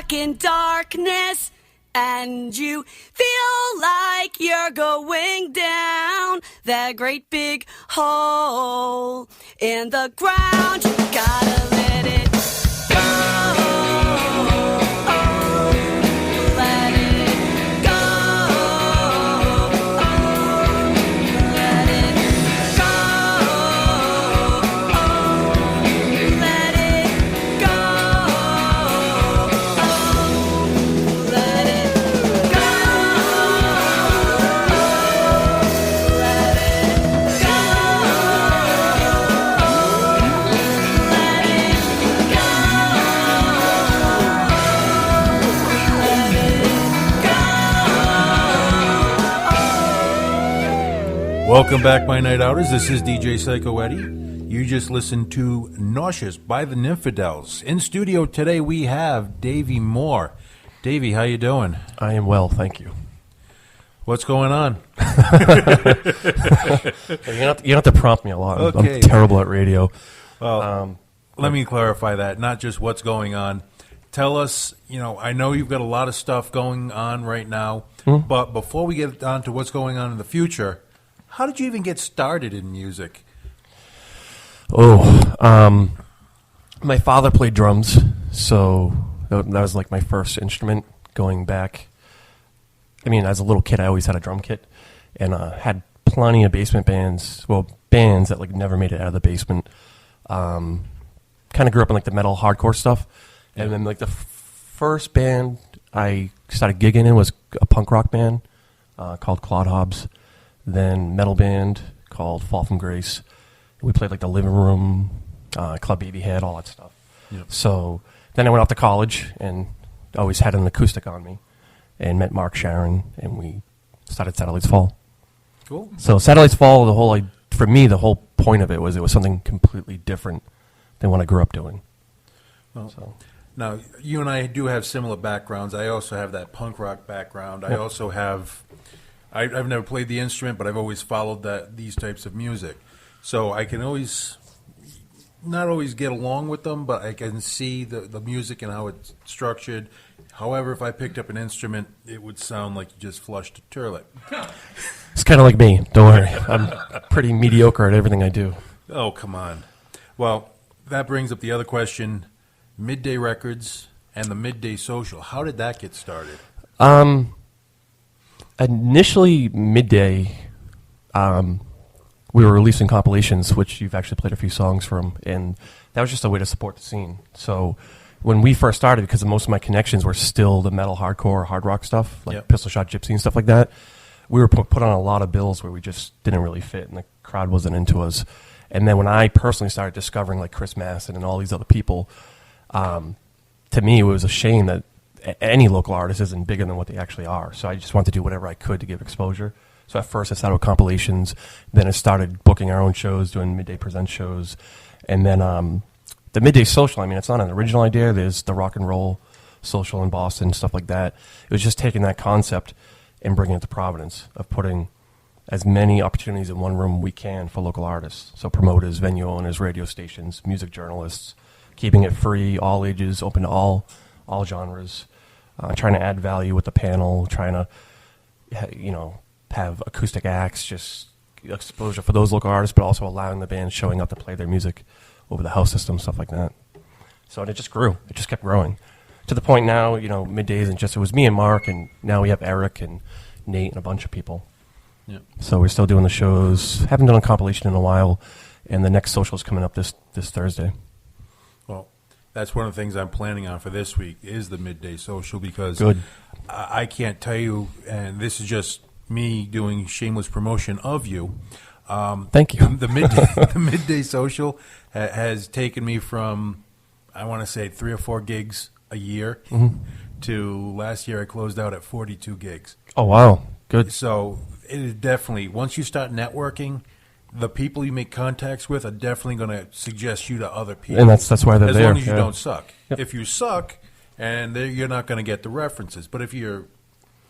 stuck in darkness and you feel like you're going down that great big hole in the ground. You gotta let it go. Welcome back, my night outers. This is DJ Psycho Eddie. You just listened to Nauseous by the Nymphadels. In studio today we have Davey Moore. Davey, how you doing? I am well, thank you. What's going on? You don't have to prompt me a lot. Okay. I'm terrible at radio. Well, let me clarify that. Not just what's going on. Tell us, I know you've got a lot of stuff going on right now, but before we get on to what's going on in the future, how did you even get started in music? My father played drums, so that was like my first instrument going back. I mean, as a little kid, I always had a drum kit and had plenty of basement bands, bands that like never made it out of the basement. Kind of grew up in like the metal hardcore stuff. And then like the first band I started gigging in was a punk rock band called Claude Hobbs. Then metal band called Fall from Grace. We played like the Living Room, Club Baby Head, all that stuff. Yep. So then I went off to college and always had an acoustic on me and met Mark Sharon and we started Satellites Fall. Cool. So Satellites Fall, for me, the whole point of it was something completely different than what I grew up doing. Now, you and I do have similar backgrounds. I also have that punk rock background. I also have... I've never played the instrument, but I've always followed these types of music. So I can not always get along with them, but I can see the music and how it's structured. However, if I picked up an instrument, it would sound like you just flushed a toilet. It's kind of like me. Don't worry. I'm pretty mediocre at everything I do. Oh, come on. Well, that brings up the other question. Midday Records and the Midday Social. How did that get started? Initially, Midday, we were releasing compilations, which you've actually played a few songs from, and that was just a way to support the scene. So when we first started, because most of my connections were still the metal, hardcore, hard rock stuff, like Pistol Shot Gypsy and stuff like that, we were put on a lot of bills where we just didn't really fit, and the crowd wasn't into us. And then when I personally started discovering like Chris Masson and all these other people, to me it was a shame that any local artist isn't bigger than what they actually are. So I just wanted to do whatever I could to give exposure. So at first I started with compilations, then I started booking our own shows, doing Midday Presents shows, and then the Midday Social, I mean, it's not an original idea. There's the Rock and Roll Social in Boston, stuff like that. It was just taking that concept and bringing it to Providence, of putting as many opportunities in one room we can for local artists. So promoters, venue owners, radio stations, music journalists, keeping it free, all ages, open to all genres, trying to add value with the panel, trying to, have acoustic acts, just exposure for those local artists, but also allowing the band showing up to play their music over the house system, stuff like that. So it just grew. It just kept growing. To the point now, Midday isn't just, it was me and Mark, and now we have Eric and Nate and a bunch of people. Yeah. So we're still doing the shows. Haven't done a compilation in a while, and the next social is coming up this Thursday. Well, that's one of the things I'm planning on for this week is the Midday Social, because Good. I can't tell you, and this is just me doing shameless promotion of you. Thank you. The Midday Social has taken me from, I want to say, 3 or 4 gigs a year to last year I closed out at 42 gigs. Oh, wow. Good. So it is definitely, once you start networking, the people you make contacts with are definitely going to suggest you to other people. And that's why they're there. As long as you don't suck. Yep. If you suck, and you're not going to get the references. But if you're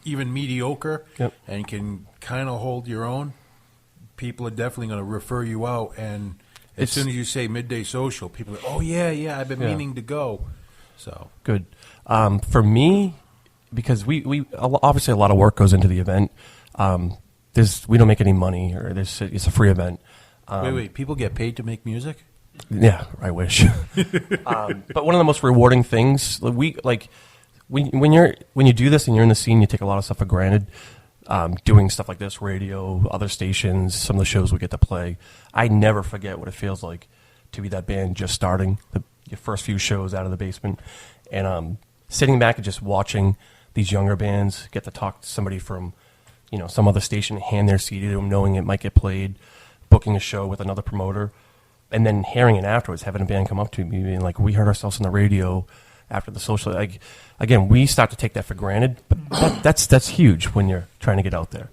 even mediocre and can kind of hold your own, people are definitely going to refer you out. And as soon as you say Midday Social, people are, oh, yeah, I've been meaning to go. So Good. For me, because we obviously a lot of work goes into the event. We don't make any money, or it's a free event. wait, people get paid to make music? Yeah, I wish. But one of the most rewarding things when you do this and you're in the scene, you take a lot of stuff for granted. Doing stuff like this, radio, other stations, some of the shows we get to play. I never forget what it feels like to be that band just starting, your first few shows out of the basement, and sitting back and just watching these younger bands get to talk to somebody from, some other station, hand their CD to them, knowing it might get played, booking a show with another promoter, and then hearing it afterwards, having a band come up to me being like, we heard ourselves on the radio after the social. Again, we start to take that for granted, but that's huge when you're trying to get out there.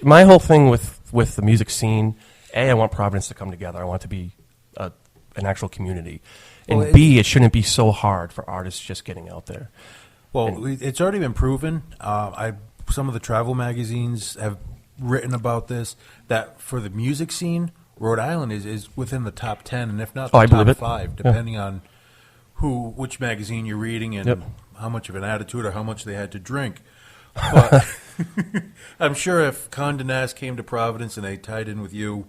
My whole thing with the music scene, A, I want Providence to come together. I want it to be an actual community. And B, it shouldn't be so hard for artists just getting out there. Well, it's already been proven. Some of the travel magazines have written about this, that for the music scene, Rhode Island is within the top 10, and if not the top 5, depending on which magazine you're reading and how much of an attitude or how much they had to drink. But I'm sure if Condé Nast came to Providence and they tied in with you,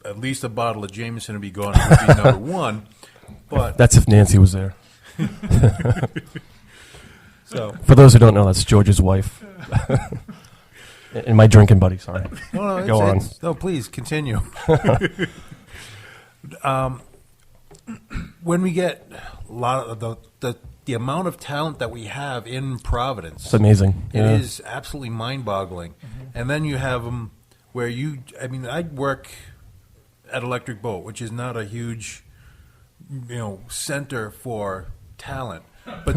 at least a bottle of Jameson would be gone. It would be number one. But that's if Nancy was there. So, for those who don't know, that's George's wife. And my drinking buddy, sorry. No, Go on. No, please, continue. When we get a lot of the amount of talent that we have in Providence, it's amazing. It is absolutely mind-boggling. Mm-hmm. And then you have them where I work at Electric Boat, which is not a huge, center for talent, but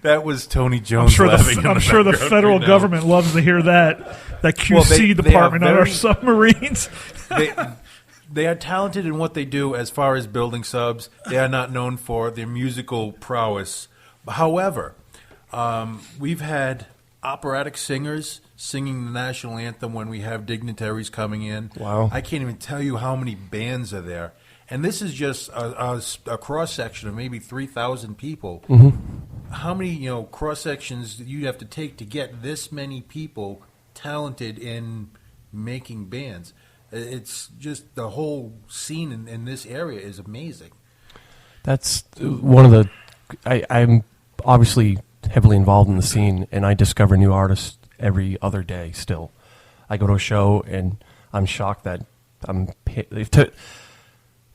that was Tony Jones. I'm sure the federal government loves to hear that QC department on our submarines. They are talented in what they do as far as building subs. They are not known for their musical prowess. However, we've had operatic singers singing the national anthem when we have dignitaries coming in. Wow. I can't even tell you how many bands are there. And this is just a cross-section of maybe 3,000 people. Mm-hmm. How many cross-sections do you have to take to get this many people talented in making bands? It's just the whole scene in this area is amazing. That's one of the... I'm obviously heavily involved in the scene, and I discover new artists every other day still. I go to a show, and I'm shocked that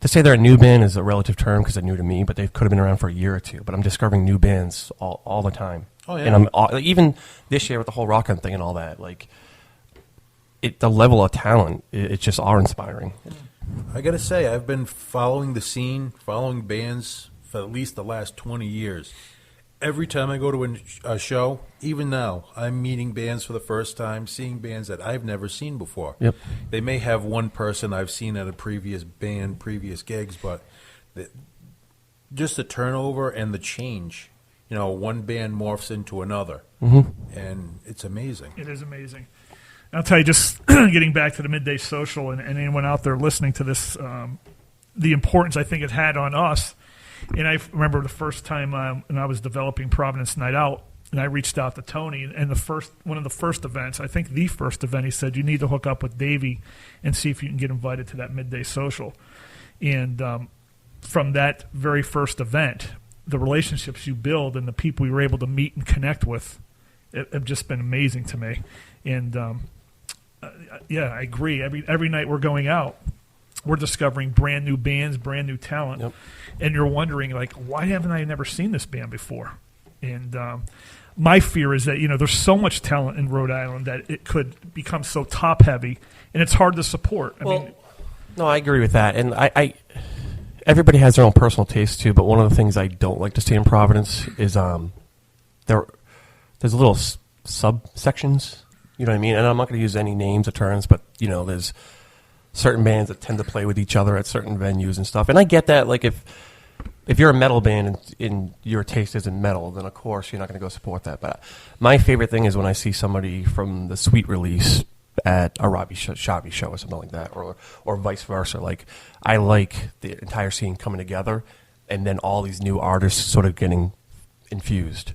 to say they're a new band is a relative term because they're new to me, but they could have been around for a year or two. But I'm discovering new bands all the time. Oh, yeah. And I'm even this year with the whole rock on thing and all that, the level of talent, it's just awe-inspiring. I got to say, I've been following the scene, following bands for at least the last 20 years. Every time I go to a show, even now, I'm meeting bands for the first time, seeing bands that I've never seen before. Yep. They may have one person I've seen at a previous band, previous gigs, but just the turnover and the change. One band morphs into another, and it's amazing. It is amazing. I'll tell you, just getting back to the Midday Social and anyone out there listening to this, the importance I think it had on us. And I remember the first time when I was developing Providence Night Out, and I reached out to Tony, and one of the first events, I think the first event, he said, you need to hook up with Davey and see if you can get invited to that Midday Social. And from that very first event, the relationships you build and the people you were able to meet and connect with have just been amazing to me. And I agree. Every night we're going out, we're discovering brand new bands, brand new talent. Yep. And you're wondering, why haven't I never seen this band before? And my fear is that, there's so much talent in Rhode Island that it could become so top-heavy, and it's hard to support. No, I agree with that. And I everybody has their own personal taste, too, but one of the things I don't like to see in Providence is there's little subsections, you know what I mean? And I'm not going to use any names or terms, but, there's certain bands that tend to play with each other at certain venues and stuff. And I get that, if you're a metal band and your taste isn't metal, then of course you're not going to go support that. But my favorite thing is when I see somebody from the Sweet Release at a Robbie Shabby show or something like that, or vice versa. I like the entire scene coming together, and then all these new artists sort of getting infused.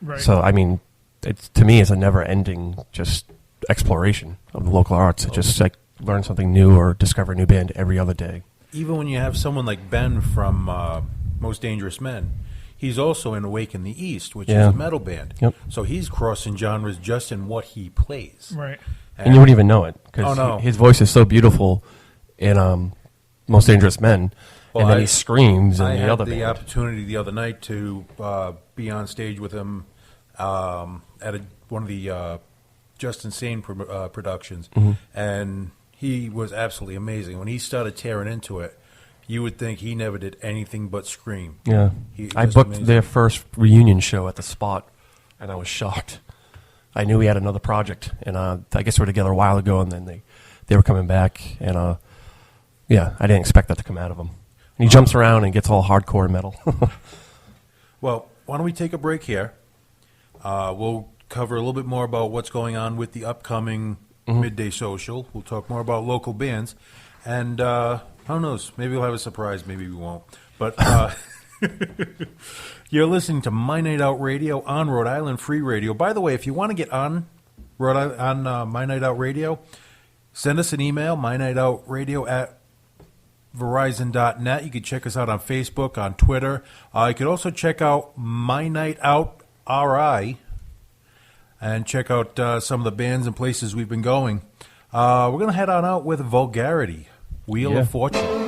Right. So, I mean, to me, it's a never-ending just exploration of the local arts. It just like learn something new or discover a new band every other day. Even when you have someone like Ben from Most Dangerous Men, he's also in Awake in the East, which is a metal band. Yep. So he's crossing genres just in what he plays. Right. And you wouldn't even know it because his voice is so beautiful in Most Dangerous Men, and then he screams in the other band. I had the opportunity the other night to be on stage with him at one of the Just Insane productions, and he was absolutely amazing. When he started tearing into it, you would think he never did anything but scream. Yeah. I booked their first reunion show at the Spot, and I was shocked. I knew he had another project, and I guess we were together a while ago, and then they were coming back, and I didn't expect that to come out of him. And he jumps around and gets all hardcore metal. Well, why don't we take a break here? We'll cover a little bit more about what's going on with the upcoming Midday Social. We'll talk more about local bands, and who knows? Maybe we'll have a surprise. Maybe we won't. But you're listening to My Night Out Radio on Rhode Island Free Radio. By the way, if you want to get on My Night Out Radio, send us an email, mynightoutradio@verizon.net. You can check us out on Facebook, on Twitter. You can also check out My Night Out RI and check out some of the bands and places we've been going. We're going to head on out with Vulgarity, Wheel of Fortune.